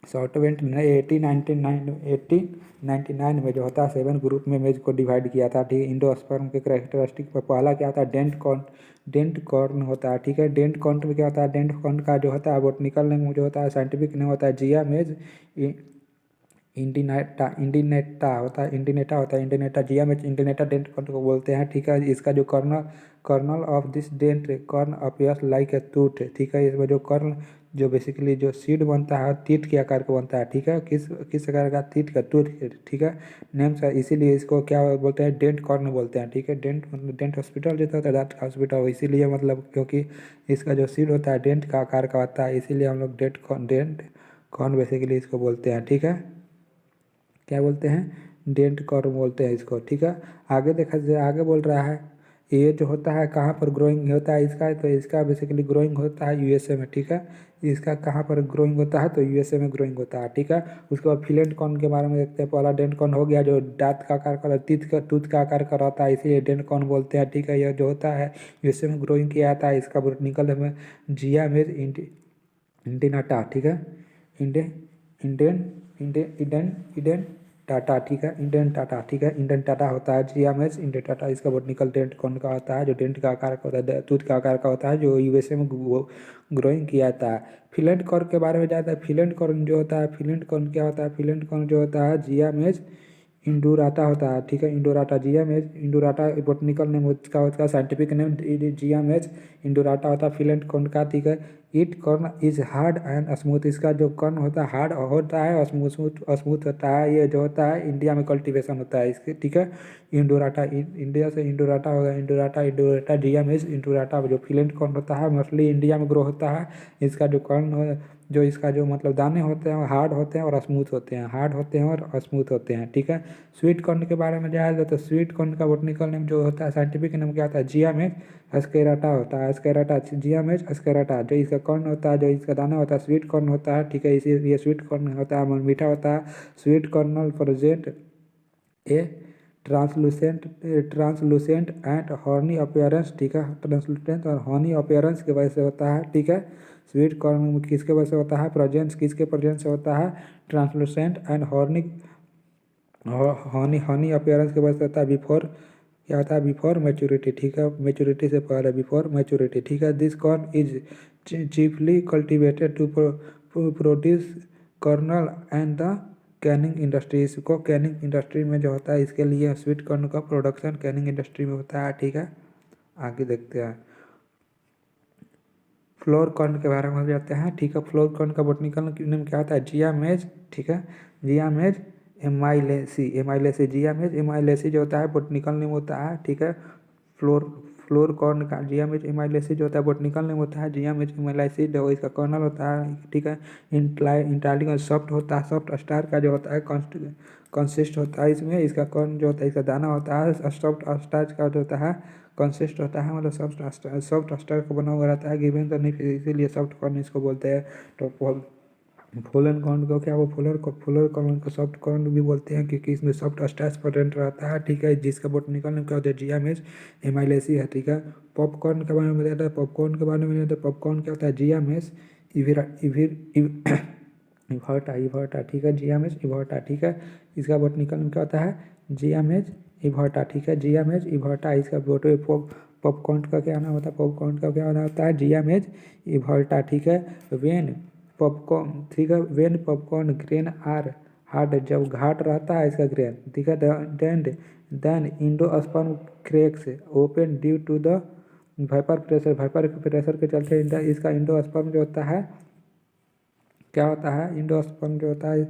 सॉल्वेंट ने 1899 में जो होता है 7 ग्रुप में मेज को डिवाइड किया था। ठीक है, इंडोस्पर्म के कैरेक्टरिस्टिक पर पहला क्या होता है, डेंट कॉर्न होता है। ठीक है, डेंट कॉर्न में क्या होता है, डेंट कॉर्न का जो होता है बोटनिकल नेम जो होता है, साइंटिफिक नेम होता है जिया मेज इंडिनेटा होता है, इंडिनेटा जिया में इंडिनेटा डेंट को बोलते हैं। ठीक है, इसका जो kernel of this dent corn appears like a tooth. ठीक है, इसमें जो कॉर्न जो बेसिकली जो सीड बनता है तीत के आकार का बनता है। ठीक है, किस आकार का, तीत का, टूथ। ठीक है, नेम से इसीलिए इसको क्या बोलते हैं, डेंट कॉर्न बोलते हैं। ठीक है, डेंट मतलब डेंट हॉस्पिटल जो होता है दांत का हॉस्पिटल, इसीलिए मतलब क्योंकि इसका जो सीड होता है डेंट का आकार का होता है, इसीलिए हम लोग डेंट कॉर्न बेसिकली इसको बोलते हैं। ठीक है, क्या बोलते हैं, डेंट कॉर्न बोलते हैं इसको। ठीक है, आगे देखा जाए, आगे बोल रहा है ये जो होता है कहाँ पर ग्रोइंग होता है इसका, तो इसका बेसिकली ग्रोइंग होता है यूएसए में। ठीक है, इसका कहाँ पर ग्रोइंग होता है, तो यूएसए में ग्रोइंग होता है। ठीक है, उसके बाद फिलेंट कॉर्न के बारे में देखते हैं। पहला डेंट कॉर्न हो गया जो दांत का आकार का, टूथ का आकार का रहता है, इसीलिए डेंट कॉर्न बोलते हैं। ठीक है, यह जो होता है यूएसए में ग्रोइंग किया जाता है। इसका बोटनिकल में जिया मेज इंडिनाटा। ठीक है, इंडे इंडेन इंडे इडेन इडेन टाटा। ठीक है, इंडियन टाटा। ठीक है, इंडियन टाटा होता है जियामेज इंडियन टाटा। इसका बोटनिकल डेंट कौन का होता है, जो डेंट का आकार का होता है, टूथ का आकार का होता है, जो यूएसए में ग्रोइंग किया जाता है। फिलेंट कॉर्न के बारे में जाता है। फिलेंट कॉर्न जो होता है, फिलेंट कॉर्न क्या होता है, फिलेंट कॉर्न जो होता है जियामेज इंडोराटा होता है। ठीक है, इंडोराटा जियामेज इंडोराटा बोटनिकल नेम उसका होता है, साइंटिफिक नेम जियामेज इंडोराटा होता है फिलेंट कॉर्न का। ठीक है, it corn is hard and smooth. इसका जो कॉर्न होता है हार्ड होता है और स्मूथ होता है। ये जो होता है इंडिया में कल्टीवेशन होता है इसके। ठीक है, इंडोराटा इंडिया से इंडोराटा होगा, इंडोराटा जियामेज इंडोराटा जो फिलेंट कॉर्न होता है मोस्टली इंडिया में ग्रो होता है। इसका जो कॉर्न जो इसका जो मतलब दाने होते हैं हार्ड होते हैं और स्मूथ होते हैं, हार्ड होते हैं और स्मूथ होते हैं। ठीक है, स्वीट कॉर्न के बारे में जाए तो स्वीट कॉर्न का बोटनिकल नेम जो होता है, साइंटिफिक नेम क्या होता है, जियामेज अस्केराटा होता है। अस्केराटा जियामेज अस्केराटा जो इसका कॉर्न होता है, जो इसका दाना होता है स्वीट कॉर्न होता है। ठीक है, इसी ये स्वीट कॉर्न होता है मीठा होता है। Sweet Cornell present A translucent and horny appearance. ठीक है, ट्रांसलूसेंट और हॉर्नी अपीयरेंस की वजह से होता है। ठीक है, स्वीट कॉर्न किसके वजह से होता है, प्रेजेंस किसके प्रेजेंस से होता है, translucent and horny horny appearance की वजह से होता है। बिफोर क्या होता है, बिफोर मैच्योरिटी। ठीक है, मैच्योरिटी से पहले, बिफोर मैच्योरिटी। ठीक है, this corn is chiefly cultivated to produce kernel and the canning industry. इसको कैनिंग इंडस्ट्री में जो होता है इसके लिए स्वीट कॉर्न का प्रोडक्शन कैनिंग इंडस्ट्री में होता है। ठीक है, आगे देखते हैं फ्लोर कॉर्न के बारे में जाते हैं। ठीक है, फ्लोर कॉर्न का बोटनिकल नेम क्या होता है, जियामेज। ठीक है, जियामेज एमाइलेसी जियामेज एमाइलेसी जो होता है बोटनिकल नेम होता है। ठीक है, फ्लोर फ्लोर कॉर्न का जियामेज एमाइलेसी जो होता है बोटनिकल नेम होता है, जियामेज एमाइलेसी जो इसका कर्नल होता है। ठीक है, इंटालिक सॉफ्ट होता है, सॉफ्ट स्टार का जो होता है कंसिस्ट होता है इसमें। इसका कॉर्न जो होता है इसका दाना होता है सॉफ्ट स्टार्च का जो होता है कंसिस्ट होता है, मतलब सॉफ्ट स्टार का बना हुआ रहता है गिवन तो नहीं, इसीलिए सॉफ्ट कॉर्न इसको बोलते हैं। तो फूलन कॉर्न को क्या वो फूलर कॉर्न को सॉफ्ट कॉर्न भी बोलते हैं क्योंकि इसमें सॉफ्ट स्टार्च प्रेजेंट रहता है। ठीक है, जिसका बोटनिकल नेम क्या होता है, जियामेज एमाइलेसी है। ठीक है, पॉपकॉर्न के बारे में बताया था, पॉपकॉर्न के बारे में पॉपकॉर्न क्या होता है, जियामेज इवर्टा। ठीक है, जियामेज इवर्टा। ठीक है, इसका बोटनिकल नेम क्या होता है, जियामेज इवर्टा। ठीक है, जियामेज इवर्टा इसका पॉपकॉर्न का क्या नाम होता है, पॉपकॉर्न का क्या नाम होता है, जियामेज इवर्टा। ठीक है, वेन पॉपकॉर्न। ठीक है, when popcorn grain are hard जब घाट रहता है इसका ग्रेन। ठीक है, then endosperm cracks open due to the vapour pressure के चलते इसका इंडोस्पर्म जो होता है क्या होता है, इंडोस्पर्म जो होता है।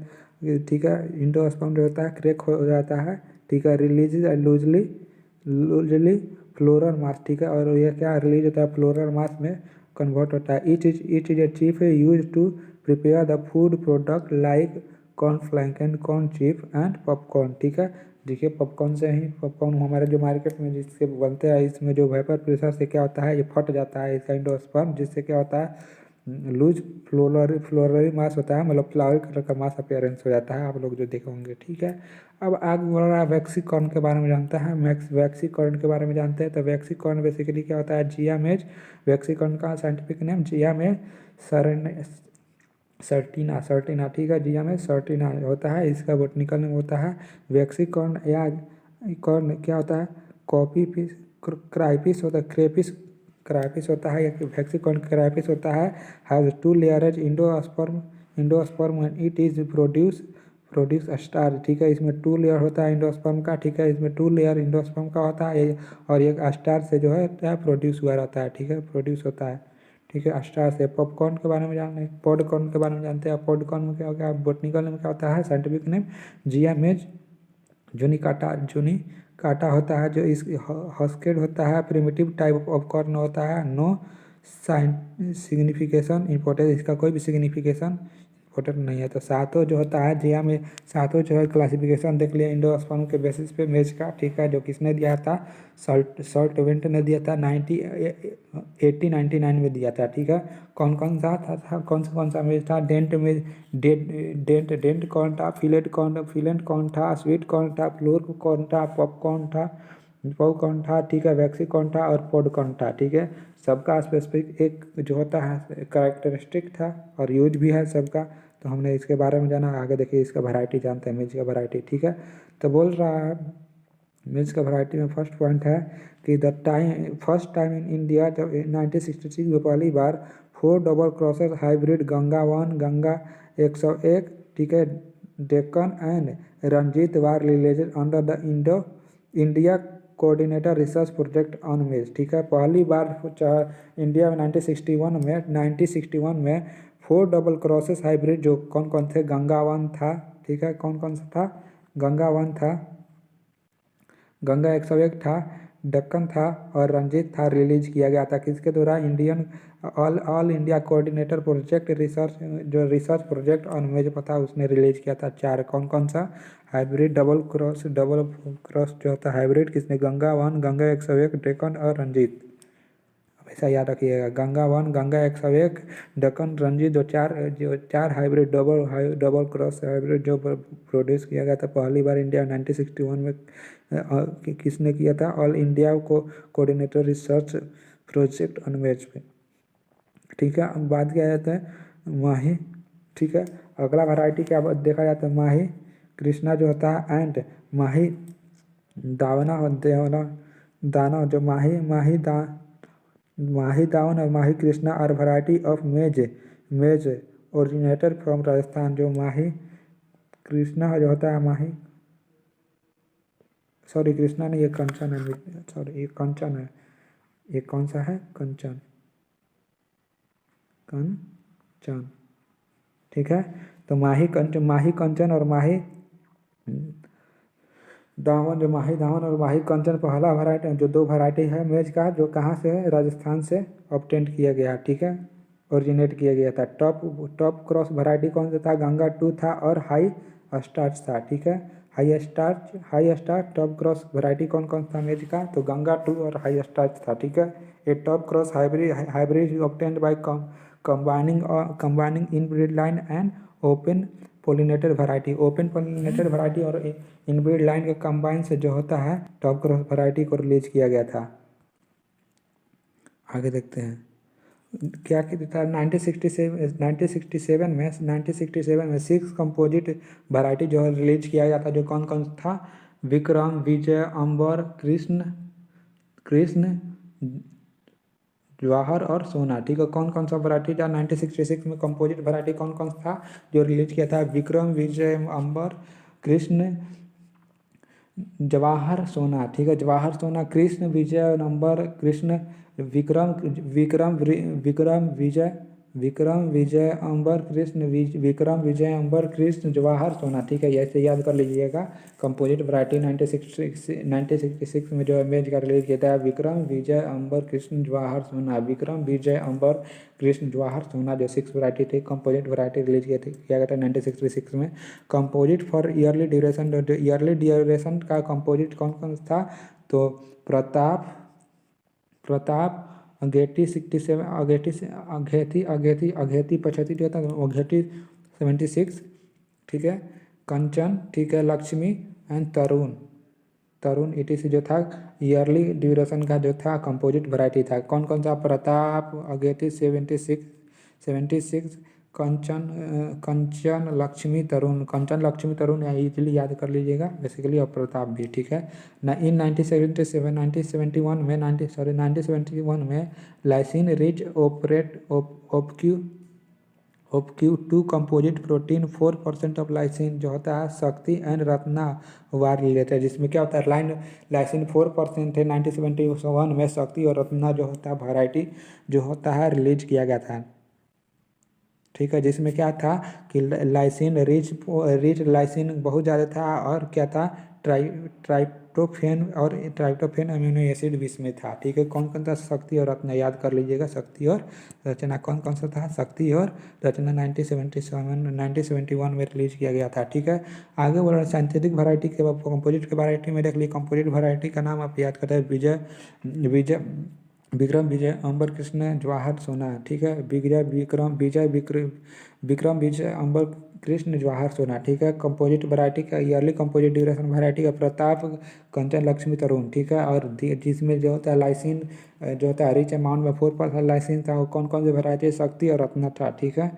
ठीक है, इंडोस्पर्म जो होता है क्रैक हो जाता है। ठीक है, रिलीज लूजली फ्लोरल मास। ठीक है, और यह क्या रिलीज होता है, फ्लोरल मास में कन्वर्ट होता है। It is a chief use to prepare the food product like corn chip and popcorn. ठीक है, देखिए पॉपकॉर्न से ही पॉपकॉर्न हमारे जो मार्केट में जिससे बनते हैं, इसमें जो वेपर प्रेशर से क्या होता है ये फट जाता है इसका इंडोस्पर्म, जिससे क्या होता है लूज फ्लोररी मास होता है, मतलब फ्लावर कलर का मास अपीयरेंस हो जाता है, आप लोग जो देखे होंगे। ठीक है, अब आगे बोल रहा है वैक्सीकॉर्न के बारे में जानता है। वैक्सीकॉर्न के बारे में जानते हैं तो वैक्सीकॉर्न बेसिकली क्या होता है, जियामेज। वैक्सीकॉर्न का साइंटिफिक नेम जियामेज सर्टिना सर्टिना, ठीक है, जिया में सर्टिना होता है, इसका बोटनिकल नेम होता है वैक्सीकॉर्न या कॉर्न क्या होता है कॉपी पिस क्राइपिस होता है क्राइपिस होता है या वैक्सीकॉर्न क्राइपिस होता है। Has 2 layers endosperm and it is produce star, ठीक है, इसमें 2 लेयर होता है इंडोस्पर्म का, ठीक है, इसमें 2 लेयर इंडोस्पर्म का होता है और एक स्टार से जो है प्रोड्यूस हुआ रहता है, ठीक है, प्रोड्यूस होता है, ठीक है, स्टार से। पॉपकॉर्न के बारे में जानते हैं, पॉडकॉर्न के बारे में जानते हैं। पॉडकॉर्न में क्या होगा बोटनिकल नेम क्या होता है साइंटिफिक नेम जिया मेज जूनिकाटा होता है, जो इस हस्केड होता है, प्रिमिटिव टाइप ऑफ कॉर्न होता है, नो सिग्निफिकेशन इंपॉर्टेंट, इसका कोई भी सिग्निफिकेशन इंपॉर्टेंट नहीं है। तो सातों जो होता है जिया में सातों जो है क्लासिफिकेशन देख लिया इंडोस्पर्म के बेसिस पे मेज का, ठीक है, जो किसने दिया था सॉल्ट वेंट ने दिया था 1899 में दिया था, ठीक है। कौन कौन सा कौन सा मेज था डेंट कौन था फिलेट कौन था स्वीट कौन था फ्लोर कौन था पॉपकॉर्न था, ठीक है, वैक्सी कौन था और पॉड कौन था, ठीक है। सबका स्पेसिफिक एक जो होता है कैरेक्टरिस्टिक था और यूज भी है सबका, तो हमने इसके बारे में जाना। आगे देखिए इसका वैरायटी जानते हैं मेज का वैरायटी, ठीक है। तो बोल रहा है मेज का वैरायटी में फर्स्ट पॉइंट है कि फर्स्ट टाइम इन इंडिया जब 1966 में पहली बार 4 double crosses hybrid Ganga 1 Ganga 101, ठीक है, Deccan and Ranjit were released under the India coordinator research project on maize, ठीक है। पहली बार इंडिया में 1961 में 4 डबल क्रॉसेस हाइब्रिड जो कौन कौन थे गंगा 1 था, ठीक है, कौन कौन सा था गंगा 1 था, गंगा 101 था, दक्कन था और रंजीत था, रिलीज किया गया था किसके द्वारा Indian all India coordinator project research project on मेज पता उसने रिलीज किया था। 4 कौन कौन सा हाइब्रिड डबल क्रॉस जो होता है हाइब्रिड किसने गंगा 1 गंगा 101 डेक्कन और रंजीत, हमेशा याद रखिएगा गंगा 1 गंगा 101 डेक्कन रंजीत जो चार हाइब्रिड डबल क्रॉस हाइब्रिड जो प्रोड्यूस किया गया था पहली बार इंडिया 1961 में किसने किया था ऑल इंडिया को कोऑर्डिनेटर रिसर्च प्रोजेक्ट ऑन मेज पे, ठीक है। अब बात किया जाता है माही, ठीक है, अगला वैरायटी क्या देखा जाता है माही कृष्णा जो होता है एंड माही दाना जो माही दावन और Mahi Krishna are variety of maize originator from Rajasthan. जो माही कृष्णा जो होता है कृष्णा नहीं, ये कंचन है, सॉरी ये कंचन है, ये कौन सा है कंचन, ठीक है। तो माही कंचन और माही दावन और माही कंचन पहला वैरायटी जो 2 वैरायटी है मेज का जो कहाँ से है राजस्थान से ऑब्टेन किया गया, ठीक है, ओरिजिनेट किया गया था। टॉप क्रॉस वैरायटी कौन सा था गंगा 2 था और हाई स्टार्च था, ठीक है, high starch top cross variety कौन कौन सा मेज का तो गंगा 2 और हाई स्टार्च था, ठीक है। A top cross hybrid obtained by combining inbreed line and open pollinated variety और इनब्रीड लाइन के कंबाइन से जो होता है टॉप क्रॉस वैरायटी को रिलीज किया गया था। आगे देखते हैं क्या था 1967 में 6 कंपोजिट वैरायटी जो है रिलीज किया गया था, जो कौन कौन था विक्रम विजय अंबर कृष्ण जवाहर और सोना, ठीक है। कौन कौन सा वैरायटी था 1966 में कंपोजिट वैरायटी कौन कौन था जो रिलीज किया था विक्रम विजय अंबर कृष्ण जवाहर सोना, ठीक है, जवाहर सोना कृष्ण विजय अंबर कृष्ण विक्रम विजय अंबर कृष्ण जवाहर सोना, ठीक है, ऐसे याद कर लीजिएगा। कंपोजिट वैरायटी 1966 में जो इमेज का रिलीज किया था विक्रम विजय अंबर कृष्ण जवाहर सोना, विक्रम विजय अंबर कृष्ण जवाहर सोना जो 6 वैरायटी थी कंपोजिट वैरायटी रिलीज किया गया था 1966 में। कंपोजिट फॉर ईयरली ड्यूरेशन का कंपोजिट कौन कौन था तो प्रताप अगेती 67 अगेती 75 जो था अगेती 76, ठीक है, कंचन, ठीक है, लक्ष्मी एंड तरुण ETC जो था ईयरली ड्यूरेशन का जो था कंपोजिट वैरायटी था। कौन कौन सा प्रताप अगेती 76 कंचन लक्ष्मी तरुण, कंचन लक्ष्मी तरुण इजीली याद कर लीजिएगा बेसिकली, और प्रताप भी, ठीक है ना। इन 1977 1971 में 1971 में lysine rich operate opaque opaque two composite protein 4% of lysine जो होता है शक्ति एंड रत्ना वार रिलेटेड, जिसमें क्या होता है लाइसिन 4% थे 1971 में, शक्ति और रत्ना जो होता है वैरायटी जो होता है रिलीज किया गया था, ठीक है। जिसमें क्या था कि लाइसिन रिच लाइसिन बहुत ज़्यादा था, और क्या था ट्राइप्टोफेन अमीनो एसिड भी इसमें था, ठीक है। कौन कौन सा शक्ति और रत्ना याद कर लीजिएगा, शक्ति और रचना कौन कौन सा था, शक्ति और रचना 1971 में रिलीज किया गया था, ठीक है। आगे बढ़ रहे साइंटिफिक वैरायटी के कंपोजिट के वैरायटी में देख लीजिए, कंपोजिट वैरायटी का नाम आप याद करते हैं विक्रम विजय अंबर कृष्ण जवाहर सोना, ठीक है। विक्रम विजय अंबर कृष्ण जवाहर सोना, ठीक है। कंपोजिट वैरायटी का ईयरली कंपोजिट ड्यूरेशन वैरायटी का प्रताप कंचन लक्ष्मी तरुण, ठीक है। और जिसमें जो होता है लाइसिन जो होता है रिच अमाउंट में 4% लाइसिन था, वो कौन कौन सी वैरायटी शक्ति और रत्ना था, ठीक है।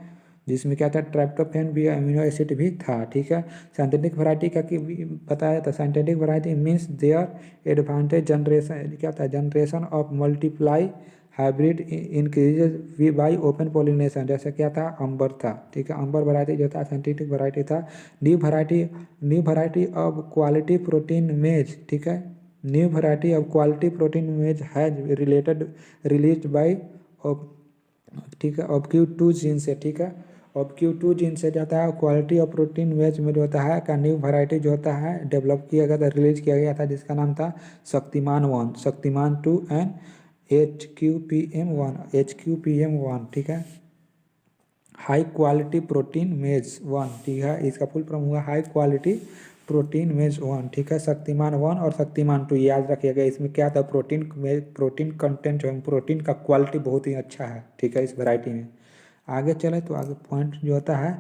जिसमें क्या था ट्राइप्टोफेन भी अमीनो एसिड भी था, ठीक है। साइंटिफिक वैरायटी का कि बताया था, scientific variety means their advantage generation, क्या था generation of multiply hybrid increases by open pollination, जैसे क्या था अंबर था, ठीक है। अंबर वैरायटी जो था साइंटिफिक वैरायटी था। New variety of quality protein मेज, ठीक है। New variety of quality protein मेज हैज रिलीज बाई, ठीक है, ऑब्क्यू2 जीन से, ठीक है। ऑब्क्यू2 जीन से जाता है क्वालिटी ऑफ प्रोटीन वेज में जो होता है का न्यू वैरायटी जो होता है डेवलप किया गया था, रिलीज किया गया था, जिसका नाम था शक्तिमान 1, शक्तिमान 2 एंड HQPM1, ठीक है। हाई क्वालिटी प्रोटीन मेज 1, ठीक है। इसका फुल फॉर्म हुआ हाई क्वालिटी प्रोटीन मेज 1, ठीक है। शक्तिमान 1 और शक्तिमान 2 याद रखिएगा। इसमें क्या था प्रोटीन कंटेंट जो है प्रोटीन का क्वालिटी बहुत ही अच्छा है, ठीक है, इस वैरायटी में। आगे चले तो आगे पॉइंट जो होता है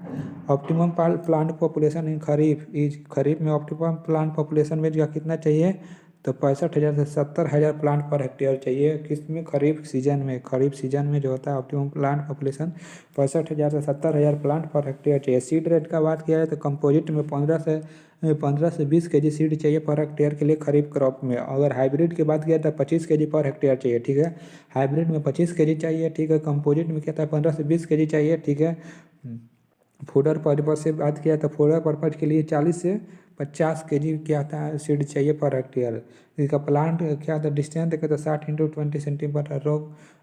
ऑप्टिमम प्लांट पॉपुलेशन इन खरीफ में ऑप्टिमम प्लांट पॉपुलेशन में जो कितना चाहिए तो 65,000 से 70,000 प्लांट पर हेक्टेयर चाहिए, किसमें खरीफ सीजन में जो होता है ऑप्टिमम प्लांट पॉपुलेशन 65,000 से 70,000 प्लांट पर हेक्टेयर चाहिए। सीड रेट का बात किया जाए तो कंपोजिट में 15 से 20 केजी सीड चाहिए पर हेक्टेयर के लिए खरीफ क्रॉप में। अगर हाइब्रिड की बात किया तो 25 केजी पर हेक्टेयर चाहिए, ठीक है। हाइब्रिड में 25 केजी चाहिए, ठीक है। कंपोजिट में क्या था 15 से 20 केजी चाहिए, ठीक है। फूडर पर्पज से बात किया तो फूडर पर्पज के लिए 40 से 50 केजी क्या था सीड चाहिए पर हेक्टेयर। इसका प्लांट क्या था डिस्टेंस देखे तो 60 इंटू 20 सेंटीमीटर,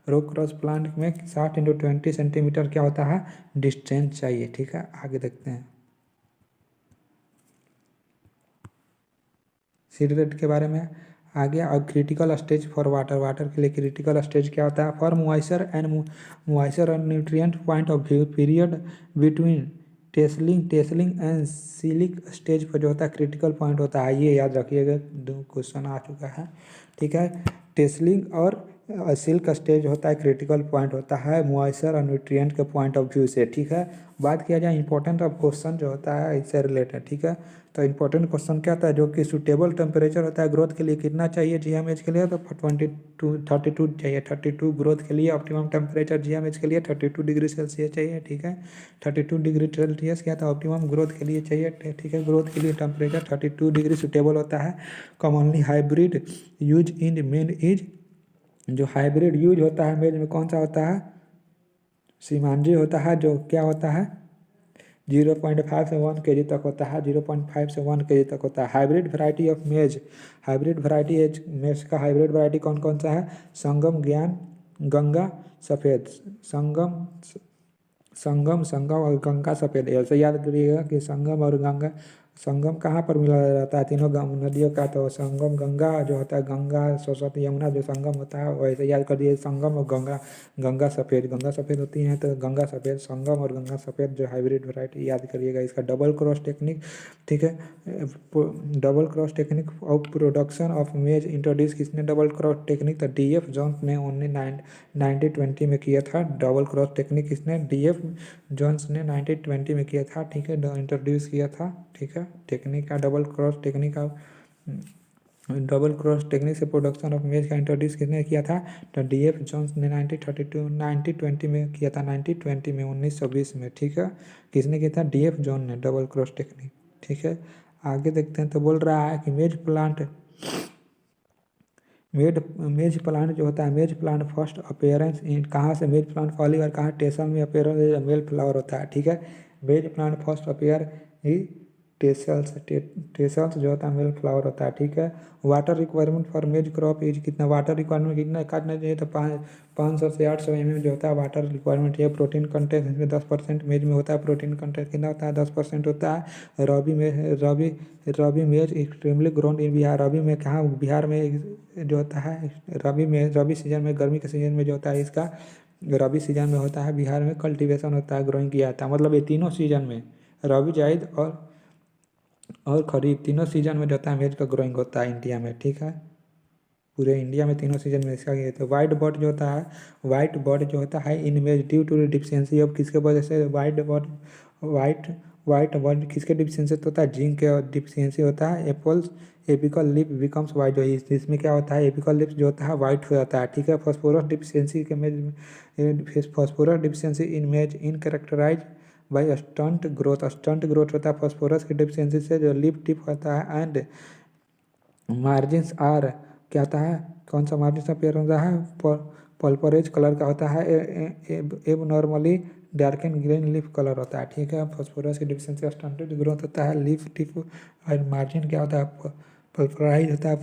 रो क्रॉस प्लांट में 60 इंटू 20 सेंटीमीटर क्या होता है डिस्टेंस चाहिए, ठीक है। आगे देखते हैं सीड रेट के बारे में आगे। अब क्रिटिकल स्टेज फॉर वाटर के लिए क्रिटिकल स्टेज क्या होता है for moisture and nutrient point of view period between tasseling and सिलिक स्टेज पर जो होता है क्रिटिकल पॉइंट होता है, ये याद रखिएगा, 2 क्वेश्चन आ चुका है, ठीक है। टेसलिंग और सिल्क स्टेज होता है क्रिटिकल पॉइंट होता है मॉइस्चर और न्यूट्रिएंट के पॉइंट ऑफ व्यू से, ठीक है। बात किया जाए इंपॉर्टेंट ऑफ क्वेश्चन जो होता है इससे रिलेटेड, ठीक है। तो इंपॉर्टेंट क्वेश्चन क्या होता है जो कि सूटेबल टेम्परेचर होता है ग्रोथ के लिए कितना चाहिए जीएमएच के लिए तो 32 चाहिए, 32 ग्रोथ के लिए ऑप्टिमम टेम्परेचर जीएमएच के लिए 32 डिग्री सेल्सियस चाहिए, ठीक है। 32 डिग्री सेल्सियस क्या था ऑप्टिमम ग्रोथ के लिए चाहिए, ठीक है। ग्रोथ के लिए टेम्परेचर 32 डिग्री सूटेबल होता है। Commonly hybrid use in main is, जो हाइब्रिड यूज होता है मेज में कौन सा होता है सीमांजी होता है, जो क्या होता है 0.5 से 1 केजी तक होता है, 0.5 से 1 केजी तक होता है। हाइब्रिड वैरायटी ऑफ मेज, हाइब्रिड वैरायटी मेज का हाइब्रिड वैरायटी कौन कौन सा है संगम, ज्ञान, गंगा, सफ़ेद। संगम और गंगा सफ़ेद, ऐसे याद करिएगा कि संगम कहाँ पर मिला रहता है तीनों नदियों का, तो संगम गंगा जो होता है गंगा सरस्वती यमुना जो संगम होता है वैसे याद कर दिए संगम और गंगा सफ़ेद होती हैं तो गंगा सफ़ेद, संगम और गंगा सफ़ेद जो हाइब्रिड वैरायटी याद करिएगा। इसका डबल क्रॉस टेक्निक, ठीक है, double cross technique of production of मेज इंट्रोड्यूस किसने डबल क्रॉस टेक्निक तो DF जोन्स ने ओनली 1920 में किया था। डबल क्रॉस टेक्निक किसने DF जोन्स ने 1920 में किया था, ठीक है, इंट्रोड्यूस किया था, ठीक है। टेक्निक का डबल क्रॉस टेक्निक का डबल क्रॉस टेक्निक से प्रोडक्शन ऑफ मेज का इंट्रोड्यूस किसने किया था? तो DF जोन्स ने 1920 में किया था, 1920 में, ठीक है। किसने किया था? DF जोन ने डबल क्रॉस टेक्निक, ठीक है। आगे देखते हैं, तो बोल रहा है कि मेज प्लांट जो होता है, मेज प्लांट फर्स्ट अपेयरेंस इन, कहाँ से मेज प्लांट पहली बार कहाँ टेसल में अपेयरेंस मेल फ्लावर होता है, ठीक है। मेज प्लांट फर्स्ट अपेयर ही टेसल्स जो होता है मेल फ्लावर होता है, ठीक है। वाटर रिक्वायरमेंट फॉर मेज क्रॉप इज कितना, वाटर रिक्वायरमेंट कितना काटना चाहिए? तो 500 से 800 mm जो होता है वाटर रिक्वायरमेंट है। प्रोटीन कंटेंट इसमें 10% मेज में होता है, प्रोटीन कंटेंट कितना होता है? 10% होता है। रबी मेज एक्सट्रीमली ग्रोन इन बिहार, रबी में कहाँ? बिहार में जो होता है रबी सीजन में, गर्मी के सीजन में जो होता है इसका रबी सीजन में होता है, बिहार में कल्टीवेशन होता है, ग्रोइंग किया जाता है। मतलब ये तीनों सीजन में, रबी जायद और खरीफ तीनों सीजन में जो होता है मेज का ग्रोइंग होता है इंडिया में, ठीक है। पूरे इंडिया में तीनों सीजन में इसका ये, तो वाइट बॉड जो होता है, वाइट बॉड जो होता है इन मेज ड्यू टू डिफिशियंसी ऑफ, किसके वजह से वाइट वाइट बॉड किसके डिफिशियंसी होता है? जिंक के डिफिशियंसी होता है। एपिकल लिप बिकम्स वाइट, जो इसमें क्या होता है? एपिकल लिप्स जो होता है वाइट हो जाता है, ठीक है। फॉस्फोरस डिफिशियंसी के मेज, फॉस्फोरस डिफिशियंसी इन मेज इन कैरेक्टराइज बाई स्टंट ग्रोथ होता है फॉस्फोरस की डिफिशियंसी से, जो लिप टिप होता है। एंड मार्जिन्स आर, क्या होता है? कौन सा मार्जिन का पेयर होता है? पल्परेज कलर का होता है। एब normally dark and green leaf colour होता है, ठीक है। फॉस्फोरस की डिफिशियंसी स्टंटेड ग्रोथ होता है, लीफ टिप और मार्जिन क्या होता है? पल्पराइज होता है।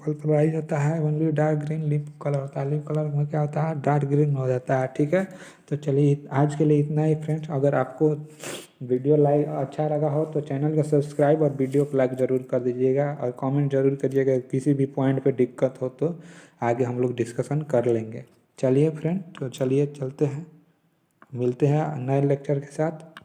पल्पराइज होता है only dark green leaf colour होता है, लीफ कलर में क्या होता है? डार्क ग्रीन हो जाता है, ठीक है। तो चलिए आज के लिए इतना ही फ्रेंड्स। अगर आपको वीडियो लाइक अच्छा लगा हो तो चैनल को सब्सक्राइब और वीडियो को लाइक ज़रूर कर दीजिएगा, और कमेंट ज़रूर करिएगा। किसी भी पॉइंट पे दिक्कत हो तो आगे हम लोग डिस्कशन कर लेंगे। चलिए फ्रेंड, तो चलिए चलते हैं, मिलते हैं नए लेक्चर के साथ।